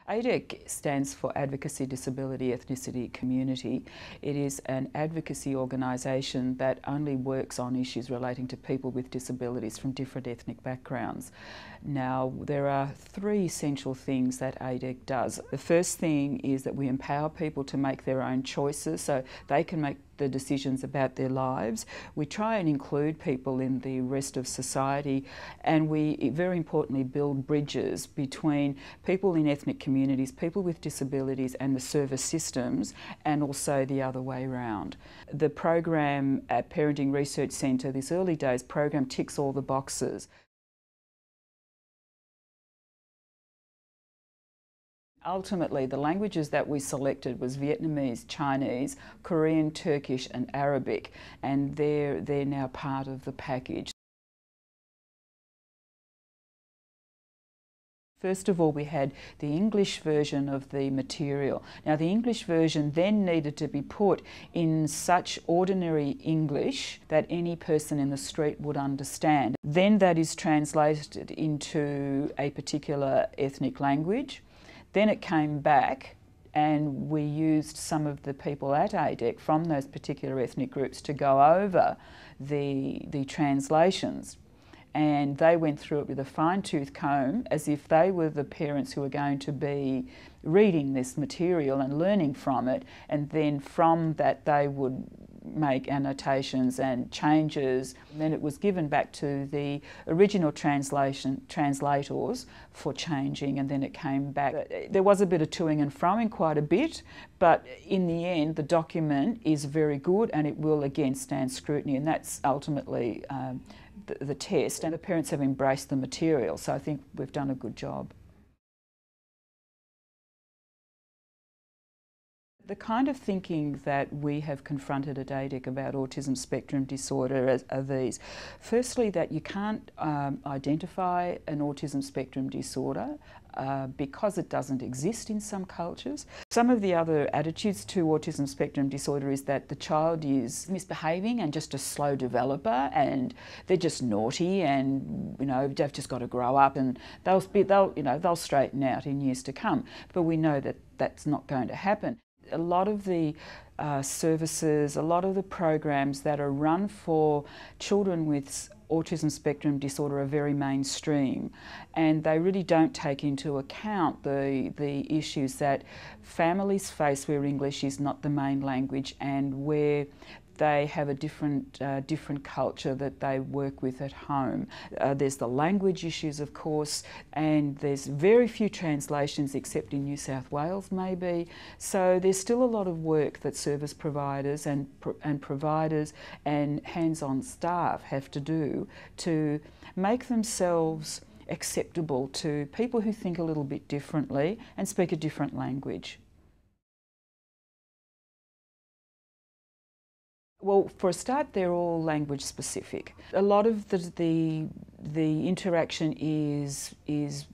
ADEC stands for Advocacy, Disability, Ethnicity, Community. It is an advocacy organisation that only works on issues relating to people with disabilities from different ethnic backgrounds. Now, there are three essential things that ADEC does. The first thing is that we empower people to make their own choices so they can make the decisions about their lives. We try and include people in the rest of society, and we, very importantly, build bridges between people in ethnic communities, people with disabilities and the service systems, and also the other way around. The program at Parenting Research Centre, this early days program, ticks all the boxes. Ultimately, the languages that we selected was Vietnamese, Chinese, Korean, Turkish and Arabic, and they're now part of the package. First of all, we had the English version of the material. Now, the English version then needed to be put in such ordinary English that any person in the street would understand. Then that is translated into a particular ethnic language. Then it came back and we used some of the people at ADEC from those particular ethnic groups to go over the translations. And they went through it with a fine-tooth comb as if they were the parents who were going to be reading this material and learning from it, and then from that they would make annotations and changes. And then it was given back to the original translators for changing, and then it came back. There was a bit of toing and froing, quite a bit, but in the end the document is very good and it will again stand scrutiny, and that's ultimately the test, and the parents have embraced the material, so I think we've done a good job. The kind of thinking that we have confronted at ADEC about autism spectrum disorder are these. Firstly, that you can't identify an autism spectrum disorder because it doesn't exist in some cultures. Some of the other attitudes to autism spectrum disorder is that the child is misbehaving and just a slow developer, and they're just naughty, and they've just got to grow up, and they'll straighten out in years to come. But we know that that's not going to happen. A lot of the services, a lot of the programs that are run for children with autism spectrum disorder are very mainstream, and they really don't take into account the issues that families face where English is not the main language and where they have a different culture that they work with at home. There's the language issues, of course, and there's very few translations except in New South Wales maybe. So there's still a lot of work that service providers and providers and hands-on staff have to do to make themselves acceptable to people who think a little bit differently and speak a different language. Well, for a start, they're all language specific. A lot of the interaction is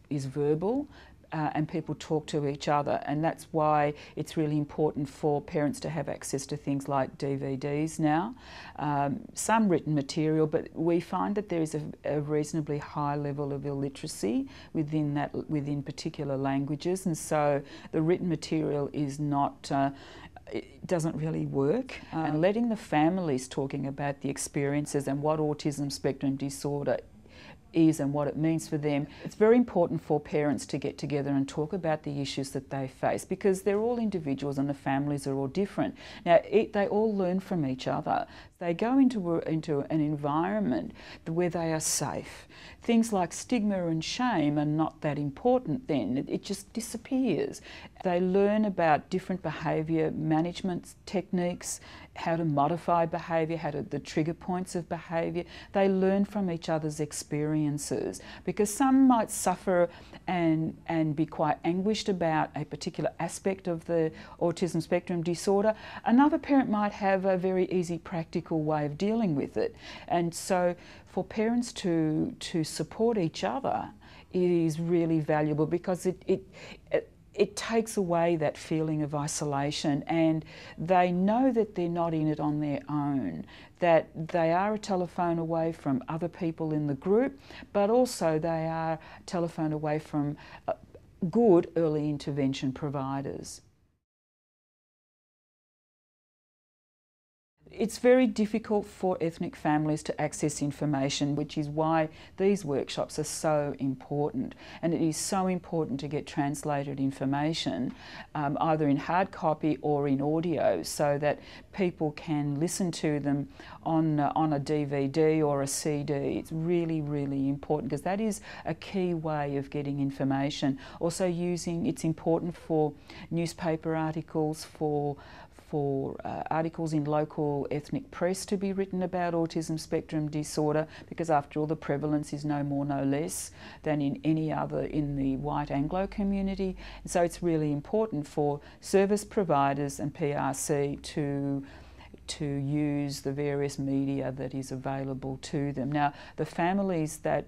verbal, and people talk to each other, and that's why it's really important for parents to have access to things like DVDs now. Some written material, but we find that there is a reasonably high level of illiteracy within particular languages, and so the written material is not. It doesn't really work. And letting the families talking about the experiences and what autism spectrum disorder is and what it means for them. It's very important for parents to get together and talk about the issues that they face, because they're all individuals and the families are all different. Now, they all learn from each other. They go into an environment where they are safe. Things like stigma and shame are not that important then. It just disappears. They learn about different behaviour management techniques, how to modify behaviour, the trigger points of behaviour. They learn from each other's experiences, because some might suffer and be quite anguished about a particular aspect of the autism spectrum disorder. Another parent might have a very easy, practical way of dealing with it. And so for parents to support each other is really valuable, because it takes away that feeling of isolation, and they know that they're not in it on their own, that they are a telephone away from other people in the group, but also they are a telephone away from good early intervention providers. It's very difficult for ethnic families to access information, which is why these workshops are so important. And it is so important to get translated information, either in hard copy or in audio, so that people can listen to them on a DVD or a CD. It's really, really important, because that is a key way of getting information. Also it's important for newspaper articles, for articles in local ethnic press to be written about autism spectrum disorder, because after all, the prevalence is no more, no less than in any other in the white Anglo community. And so it's really important for service providers and PRC to use the various media that is available to them. Now, the families that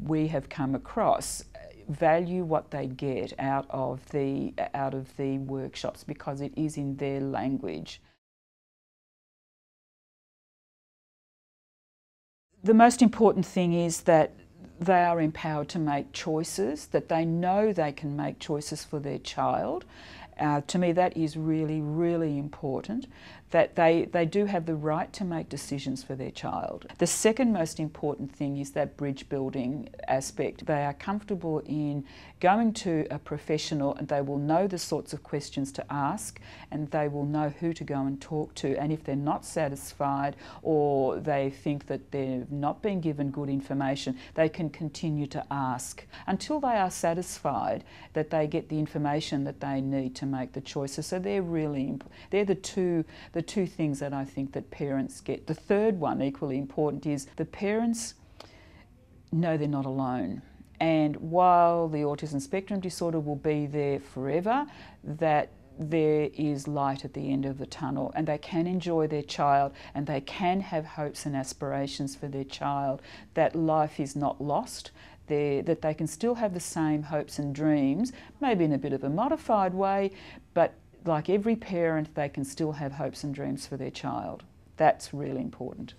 we have come across value what they get out of the workshops, because it is in their language. The most important thing is that they are empowered to make choices, that they know they can make choices for their child. To me, that is really, really important, that they do have the right to make decisions for their child. The second most important thing is that bridge building aspect. They are comfortable in going to a professional, and they will know the sorts of questions to ask, and they will know who to go and talk to. And if they're not satisfied, or they think that they're not being given good information, they can continue to ask until they are satisfied that they get the information that they need to make the choices. So they're the two things that I think that parents get. The third one, equally important, is the parents know they're not alone. And while the autism spectrum disorder will be there forever, that there is light at the end of the tunnel, and they can enjoy their child, and they can have hopes and aspirations for their child, that life is not lost, that they can still have the same hopes and dreams, maybe in a bit of a modified way, but like every parent, they can still have hopes and dreams for their child. That's really important.